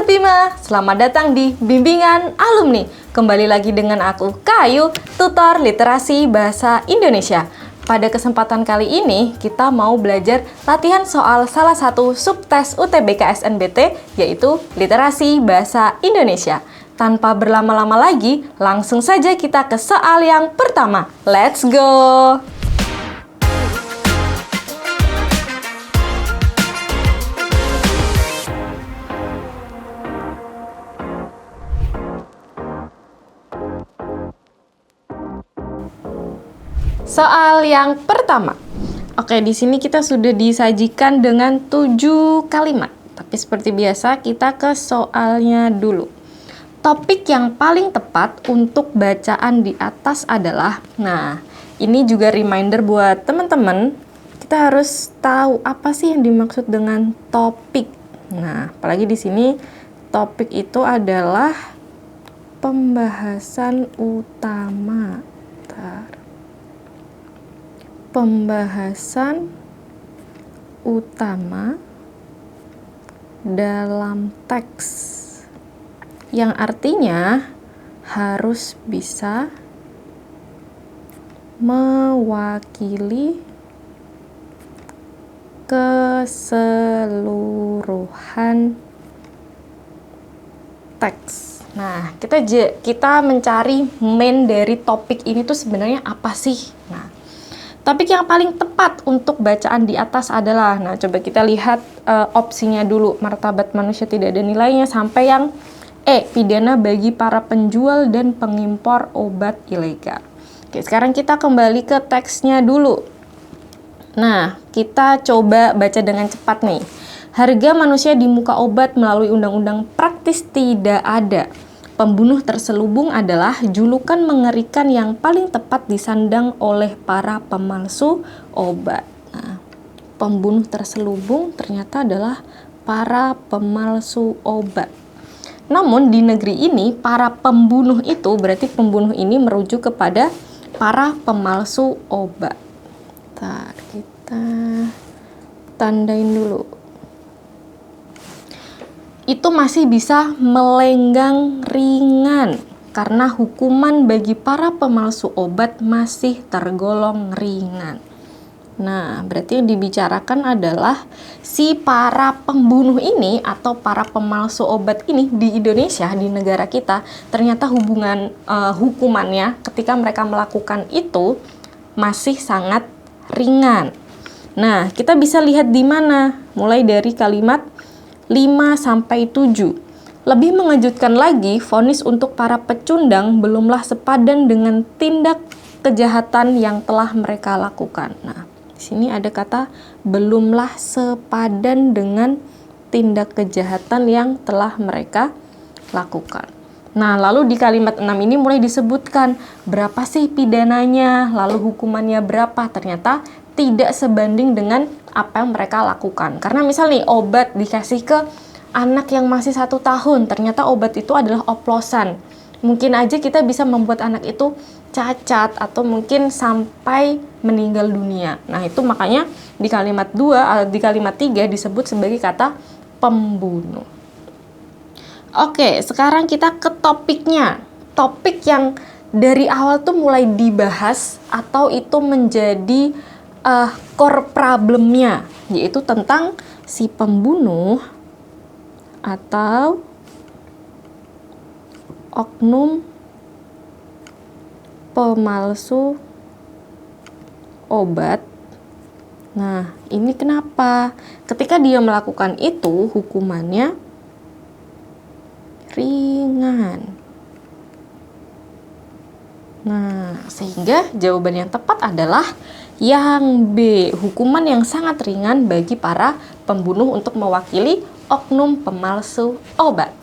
Sobat Bima, selamat datang di Bimbingan Alumni. Kembali lagi dengan aku, Kayu, tutor literasi bahasa Indonesia. Pada kesempatan kali ini, kita mau belajar latihan soal salah satu subtes UTBK SNBT, yaitu literasi bahasa Indonesia. Tanpa berlama-lama lagi, langsung saja kita ke soal yang pertama. Let's go! Soal yang pertama. Oke, di sini kita sudah disajikan dengan 7 kalimat. Tapi seperti biasa, kita ke soalnya dulu. Topik yang paling tepat untuk bacaan di atas adalah, nah, ini juga reminder buat teman-teman, kita harus tahu apa sih yang dimaksud dengan topik. Nah, apalagi di sini topik itu adalah pembahasan utama. Pembahasan utama dalam teks, yang artinya harus bisa mewakili keseluruhan teks. Nah, kita mencari main dari topik ini tuh sebenarnya apa sih? Nah, topik yang paling tepat untuk bacaan di atas adalah, nah coba kita lihat opsinya dulu, martabat manusia tidak ada nilainya, sampai yang E, pidana bagi para penjual dan pengimpor obat ilegal. Oke, sekarang kita kembali ke teksnya dulu. Nah, kita coba baca dengan cepat nih. Harga manusia di muka obat melalui undang-undang praktis tidak ada. Pembunuh terselubung adalah julukan mengerikan yang paling tepat disandang oleh para pemalsu obat. Nah, pembunuh terselubung ternyata adalah para pemalsu obat. Namun di negeri ini, para pembunuh itu berarti pembunuh ini merujuk kepada para pemalsu obat. Bentar, kita tandain dulu. Itu masih bisa melenggang ringan karena hukuman bagi para pemalsu obat masih tergolong ringan. Nah, berarti yang dibicarakan adalah si para pembunuh ini atau para pemalsu obat ini di Indonesia, di negara kita, ternyata hukumannya ketika mereka melakukan itu masih sangat ringan. Nah, kita bisa lihat di mana? Mulai dari kalimat 5-7. Lebih mengejutkan lagi, vonis untuk para pecundang belumlah sepadan dengan tindak kejahatan yang telah mereka lakukan. Nah, di sini ada kata belumlah sepadan dengan tindak kejahatan yang telah mereka lakukan. Nah, lalu di kalimat 6 ini mulai disebutkan berapa sih pidananya, lalu hukumannya berapa. Ternyata tidak sebanding dengan apa yang mereka lakukan. Karena misal nih obat dikasih ke anak yang masih 1 tahun, ternyata obat itu adalah oplosan. Mungkin aja kita bisa membuat anak itu cacat atau mungkin sampai meninggal dunia. Nah, itu makanya di kalimat 3 disebut sebagai kata pembunuh. Oke, sekarang kita ke topiknya. Topik yang dari awal tuh mulai dibahas atau itu menjadi core problemnya, yaitu tentang si pembunuh atau oknum pemalsu obat. Nah, ini kenapa? Ketika dia melakukan itu, hukumannya ringan. Nah, sehingga jawaban yang tepat adalah yang B, hukuman yang sangat ringan bagi para pembunuh untuk mewakili oknum pemalsu obat.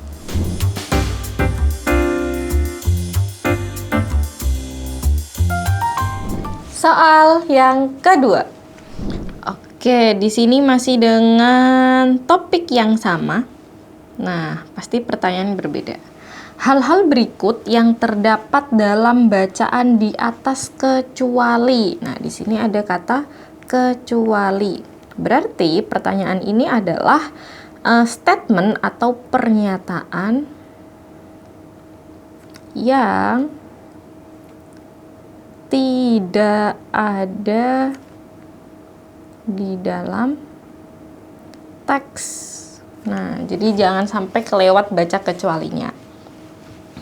Soal yang kedua. Oke, di sini masih dengan topik yang sama. Nah, pasti pertanyaan berbeda. Hal-hal berikut yang terdapat dalam bacaan di atas kecuali. Nah, di sini ada kata kecuali. Berarti pertanyaan ini adalah statement atau pernyataan yang tidak ada di dalam teks. Nah, jadi jangan sampai kelewat baca kecualinya.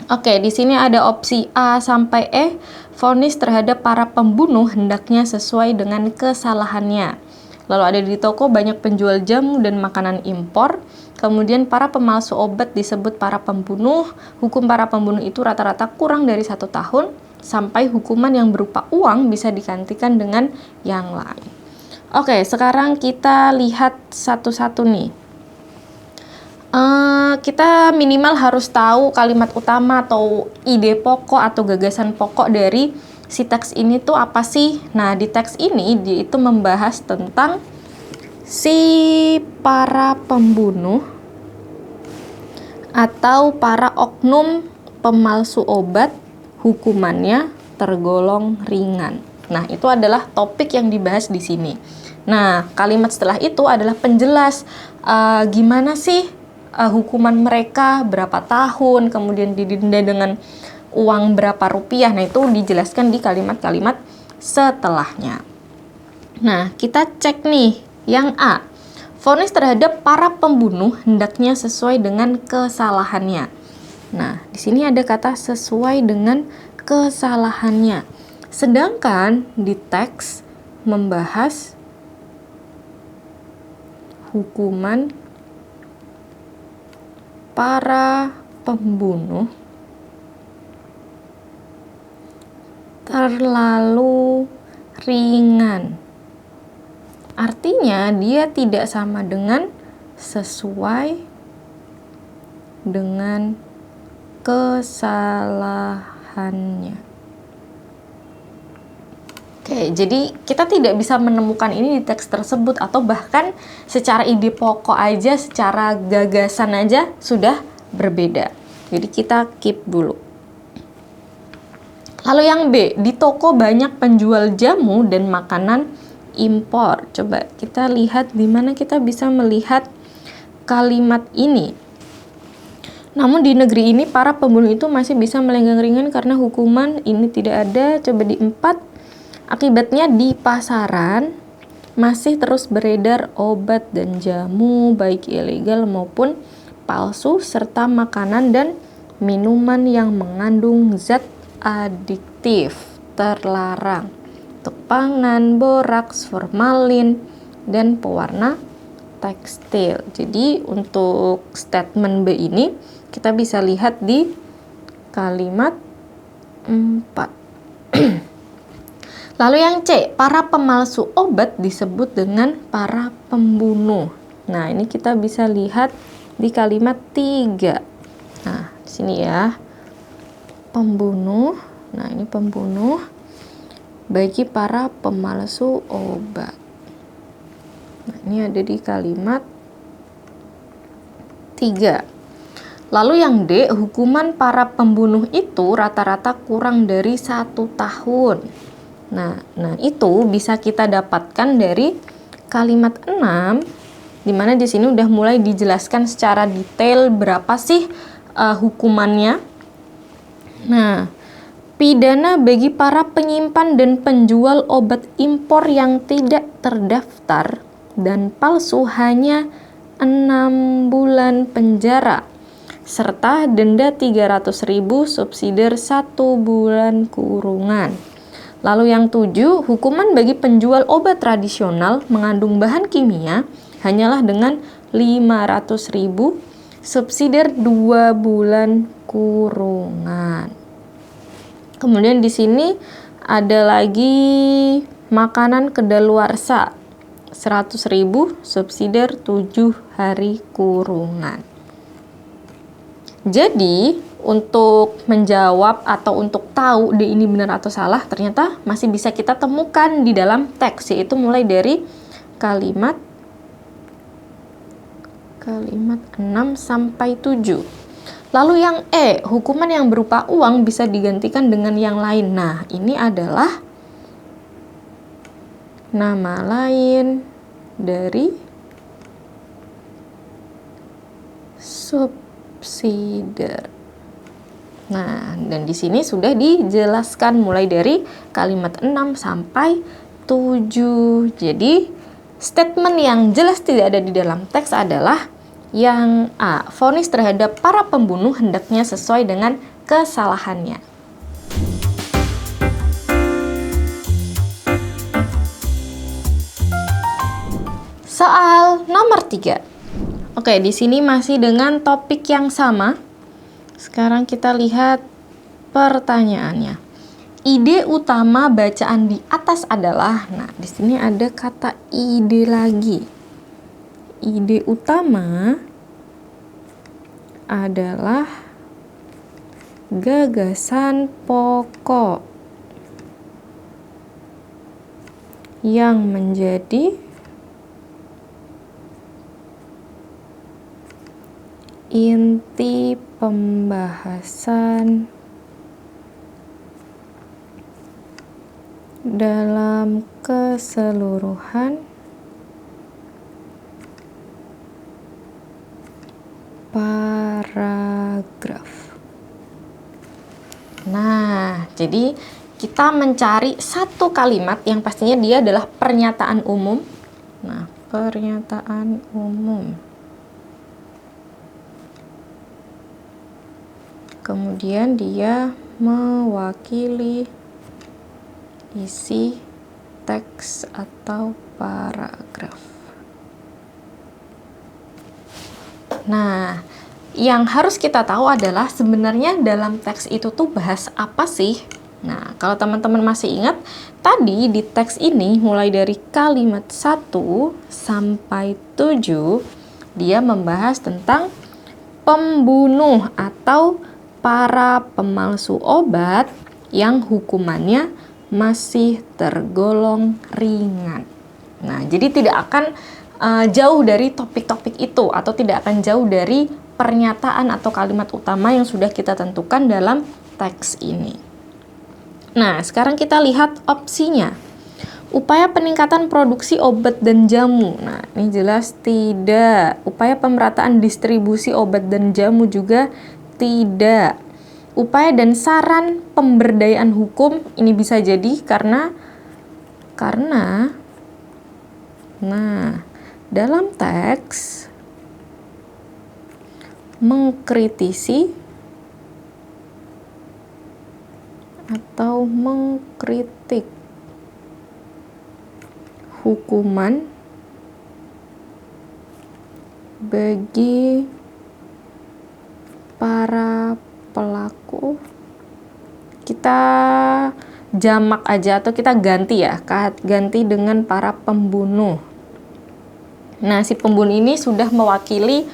Oke, di sini ada opsi A sampai E. Vonis terhadap para pembunuh hendaknya sesuai dengan kesalahannya. Lalu ada di toko banyak penjual jamu dan makanan impor. Kemudian para pemalsu obat disebut para pembunuh. Hukum para pembunuh itu rata-rata kurang dari 1 tahun. Sampai hukuman yang berupa uang bisa digantikan dengan yang lain. Oke, sekarang kita lihat satu-satu nih. Kita minimal harus tahu kalimat utama atau ide pokok atau gagasan pokok dari si teks ini tuh apa sih. Nah, di teks ini dia itu membahas tentang si para pembunuh atau para oknum pemalsu obat hukumannya tergolong ringan. Nah, itu adalah topik yang dibahas di sini. Nah, kalimat setelah itu adalah penjelas gimana sih hukuman mereka, berapa tahun, kemudian didenda dengan uang berapa rupiah. Nah, itu dijelaskan di kalimat-kalimat setelahnya. Nah, kita cek nih yang A. Vonis terhadap para pembunuh hendaknya sesuai dengan kesalahannya. Nah, di sini ada kata sesuai dengan kesalahannya. Sedangkan di teks membahas hukuman para pembunuh terlalu ringan. Artinya dia tidak sama dengan sesuai dengan kesalahannya. Oke, jadi kita tidak bisa menemukan ini di teks tersebut atau bahkan secara ide pokok aja, secara gagasan aja sudah berbeda. Jadi kita keep dulu. Lalu yang B, di toko banyak penjual jamu dan makanan impor. Coba kita lihat di mana kita bisa melihat kalimat ini. Namun di negeri ini para pembunuh itu masih bisa melenggang ringan karena hukuman ini tidak ada. Coba di 4. Akibatnya di pasaran masih terus beredar obat dan jamu baik ilegal maupun palsu serta makanan dan minuman yang mengandung zat adiktif terlarang untuk pangan, boraks, formalin, dan pewarna tekstil. Jadi untuk statement B ini kita bisa lihat di kalimat 4. Lalu yang C, para pemalsu obat disebut dengan para pembunuh. Nah, ini kita bisa lihat di kalimat 3. Nah, di sini ya. Pembunuh. Nah, ini pembunuh bagi para pemalsu obat. Nah, ini ada di kalimat 3. Lalu yang D, hukuman para pembunuh itu rata-rata kurang dari 1 tahun. Nah, itu bisa kita dapatkan dari kalimat 6, di mana di sini udah mulai dijelaskan secara detail berapa sih hukumannya. Nah, pidana bagi para penyimpan dan penjual obat impor yang tidak terdaftar dan palsu hanya 6 bulan penjara serta denda 300.000 subsidiar 1 bulan kurungan. Lalu yang 7, hukuman bagi penjual obat tradisional mengandung bahan kimia hanyalah dengan 500.000 subsidiar 2 bulan kurungan. Kemudian di sini ada lagi makanan kedaluarsa 100.000 subsidiar 7 hari kurungan. Jadi untuk menjawab atau untuk tahu D ini benar atau salah ternyata masih bisa kita temukan di dalam teks, yaitu mulai dari kalimat 6 sampai 7. Lalu yang E, hukuman yang berupa uang bisa digantikan dengan yang lain. Nah, ini adalah nama lain dari subsider. Nah, dan di sini sudah dijelaskan mulai dari kalimat 6 sampai 7. Jadi, statement yang jelas tidak ada di dalam teks adalah yang A. Vonis terhadap para pembunuh hendaknya sesuai dengan kesalahannya. Soal nomor 3. Oke, di sini masih dengan topik yang sama. Sekarang kita lihat pertanyaannya. Ide utama bacaan di atas adalah, nah di sini ada kata ide lagi. Ide utama adalah gagasan pokok yang menjadi inti pembahasan dalam keseluruhan paragraf. Nah, jadi kita mencari satu kalimat yang pastinya dia adalah pernyataan umum. Nah, pernyataan umum. Kemudian dia mewakili isi teks atau paragraf. Nah, yang harus kita tahu adalah sebenarnya dalam teks itu tuh bahas apa sih? Nah, kalau teman-teman masih ingat, tadi di teks ini mulai dari kalimat 1 sampai 7, dia membahas tentang pembunuh atau para pemalsu obat yang hukumannya masih tergolong ringan. Nah, jadi tidak akan jauh dari topik-topik itu atau tidak akan jauh dari pernyataan atau kalimat utama yang sudah kita tentukan dalam teks ini. Nah, sekarang kita lihat opsinya. Upaya peningkatan produksi obat dan jamu. Nah, ini jelas tidak. Upaya pemerataan distribusi obat dan jamu juga tidak. Upaya dan saran pemberdayaan hukum ini bisa jadi karena nah, dalam teks mengkritisi atau mengkritik hukuman bagi para pelaku, kita jamak aja atau kita ganti ya, ganti dengan para pembunuh. Nah, si pembunuh ini sudah mewakili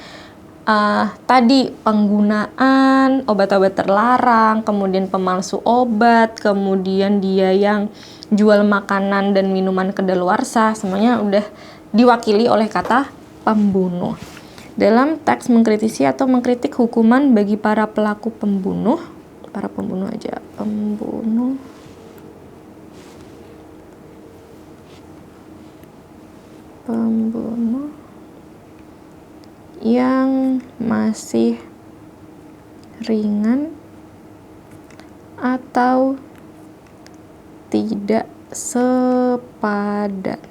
tadi penggunaan obat-obat terlarang, kemudian pemalsu obat, kemudian dia yang jual makanan dan minuman kedaluarsa, semuanya udah diwakili oleh kata pembunuh. Dalam teks mengkritisi atau mengkritik hukuman bagi para pelaku pembunuh, para pembunuh aja, pembunuh yang masih ringan atau tidak sepadan.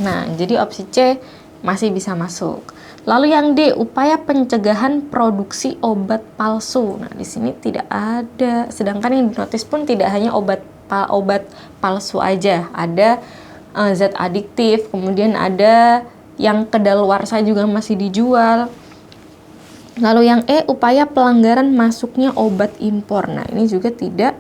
Nah, jadi opsi C masih bisa masuk. Lalu yang D, upaya pencegahan produksi obat palsu. Nah, di sini tidak ada. Sedangkan yang dinotis pun tidak hanya obat palsu aja. Ada zat adiktif, kemudian ada yang kedaluarsa juga masih dijual. Lalu yang E, upaya pelanggaran masuknya obat impor. Nah, ini juga tidak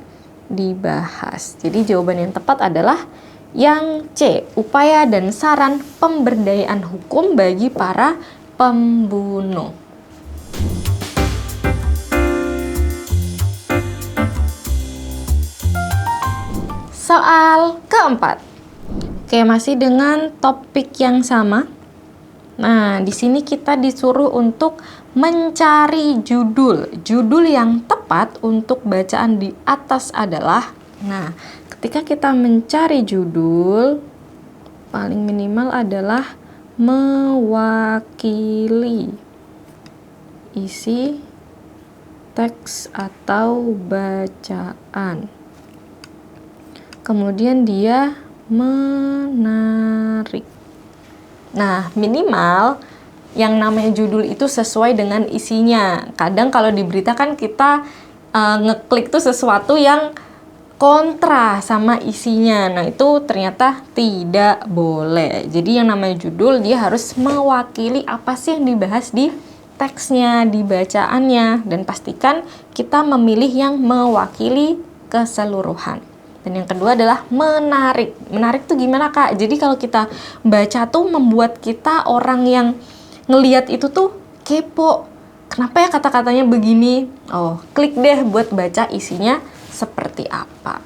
dibahas. Jadi jawaban yang tepat adalah yang C, upaya dan saran pemberdayaan hukum bagi para pembunuh. Soal keempat. Oke, masih dengan topik yang sama. Nah, di sini kita disuruh untuk mencari judul. Judul yang tepat untuk bacaan di atas adalah, nah, ketika kita mencari judul, paling minimal adalah mewakili. isi teks atau bacaan. Kemudian dia menarik. Nah, minimal yang namanya judul itu sesuai dengan isinya. Kadang kalau di berita kan kita ngeklik tuh sesuatu yang kontra sama isinya. Nah, itu ternyata tidak boleh. Jadi yang namanya judul dia harus mewakili apa sih yang dibahas di teksnya, di bacaannya, dan pastikan kita memilih yang mewakili keseluruhan. Dan yang kedua adalah menarik. Menarik tuh gimana, Kak? Jadi kalau kita baca tuh membuat kita orang yang ngelihat itu tuh kepo. Kenapa ya kata-katanya begini? Oh, klik deh buat baca isinya seperti apa.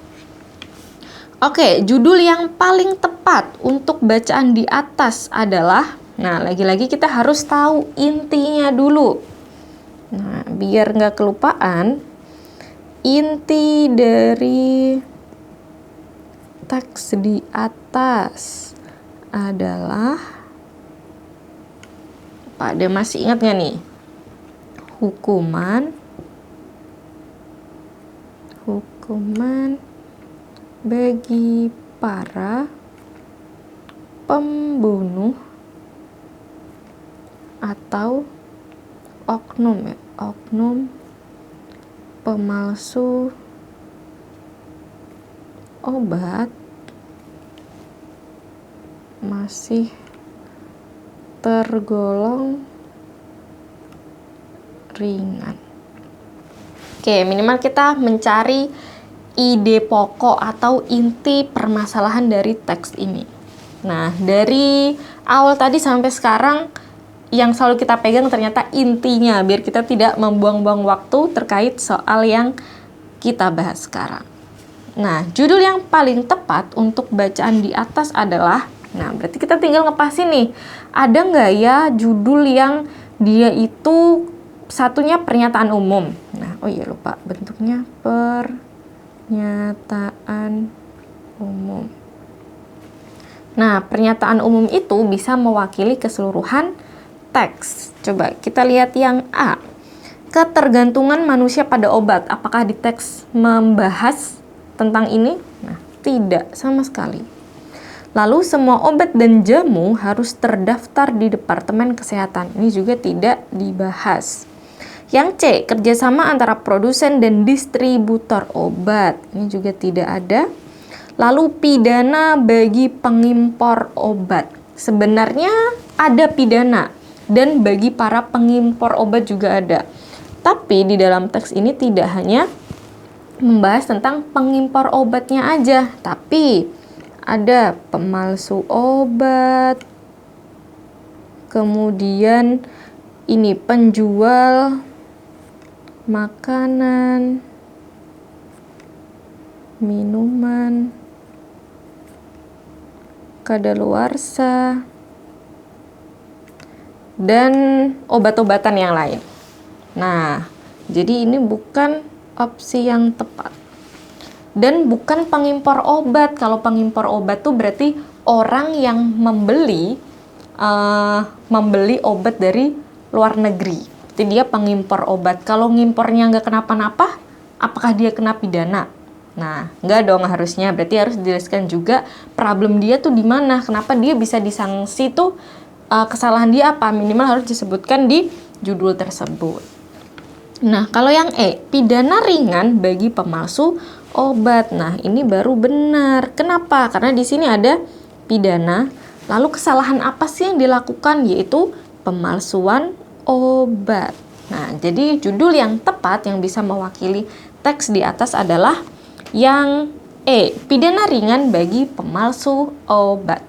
Oke, judul yang paling tepat untuk bacaan di atas adalah, nah lagi-lagi kita harus tahu intinya dulu. Nah, biar nggak kelupaan, inti dari teks di atas adalah, Pak De masih ingat nggak nih? Hukuman bagi para pembunuh atau oknum pemalsu obat masih tergolong ringan. Oke, minimal kita mencari ide pokok atau inti permasalahan dari teks ini. Nah, dari awal tadi sampai sekarang yang selalu kita pegang ternyata intinya, biar kita tidak membuang-buang waktu terkait soal yang kita bahas sekarang. Nah, judul yang paling tepat untuk bacaan di atas adalah, nah berarti kita tinggal ngepasin nih, ada nggak ya judul yang dia itu satunya pernyataan umum. Nah, oh iya lupa, bentuknya pernyataan umum. Nah, pernyataan umum itu bisa mewakili keseluruhan teks. Coba kita lihat yang A. Ketergantungan manusia pada obat. Apakah di teks membahas tentang ini? Nah, tidak sama sekali. Lalu semua obat dan jamu harus terdaftar di Departemen Kesehatan. Ini juga tidak dibahas. Yang C, kerjasama antara produsen dan distributor obat. Ini juga tidak ada. Lalu pidana bagi pengimpor obat. Sebenarnya ada pidana dan bagi para pengimpor obat juga ada. Tapi di dalam teks ini tidak hanya membahas tentang pengimpor obatnya aja, tapi ada pemalsu obat, kemudian ini penjual makanan, minuman, kadaluarsa, dan obat-obatan yang lain. Nah, jadi ini bukan opsi yang tepat. Dan bukan pengimpor obat. Kalau pengimpor obat tuh berarti orang yang membeli obat dari luar negeri. Jadi dia pengimpor obat. Kalau ngimpornya nggak kenapa-napa, apakah dia kena pidana? Nah, nggak dong harusnya. Berarti harus dijelaskan juga problem dia tuh di mana. Kenapa dia bisa disanksi tuh, kesalahan dia apa? Minimal harus disebutkan di judul tersebut. Nah, kalau yang E, pidana ringan bagi pemalsu obat. Nah, ini baru benar. Kenapa? Karena di sini ada pidana. Lalu kesalahan apa sih yang dilakukan? Yaitu pemalsuan obat. Nah, jadi judul yang tepat yang bisa mewakili teks di atas adalah yang E, pidana ringan bagi pemalsu obat.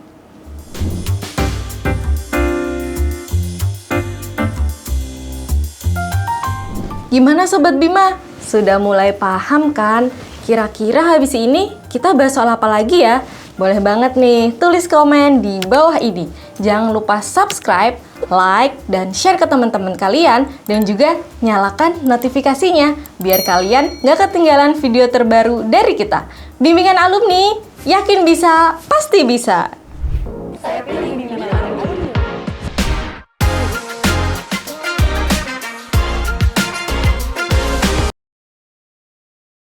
Gimana Sobat Bima? Sudah mulai paham kan? Kira-kira habis ini kita bahas soal apa lagi ya? Boleh banget nih, tulis komen di bawah ini. Jangan lupa subscribe, like, dan share ke teman-teman kalian. Dan juga nyalakan notifikasinya, biar kalian gak ketinggalan video terbaru dari kita. Bimbingan alumni, yakin bisa, pasti bisa. Saya pilih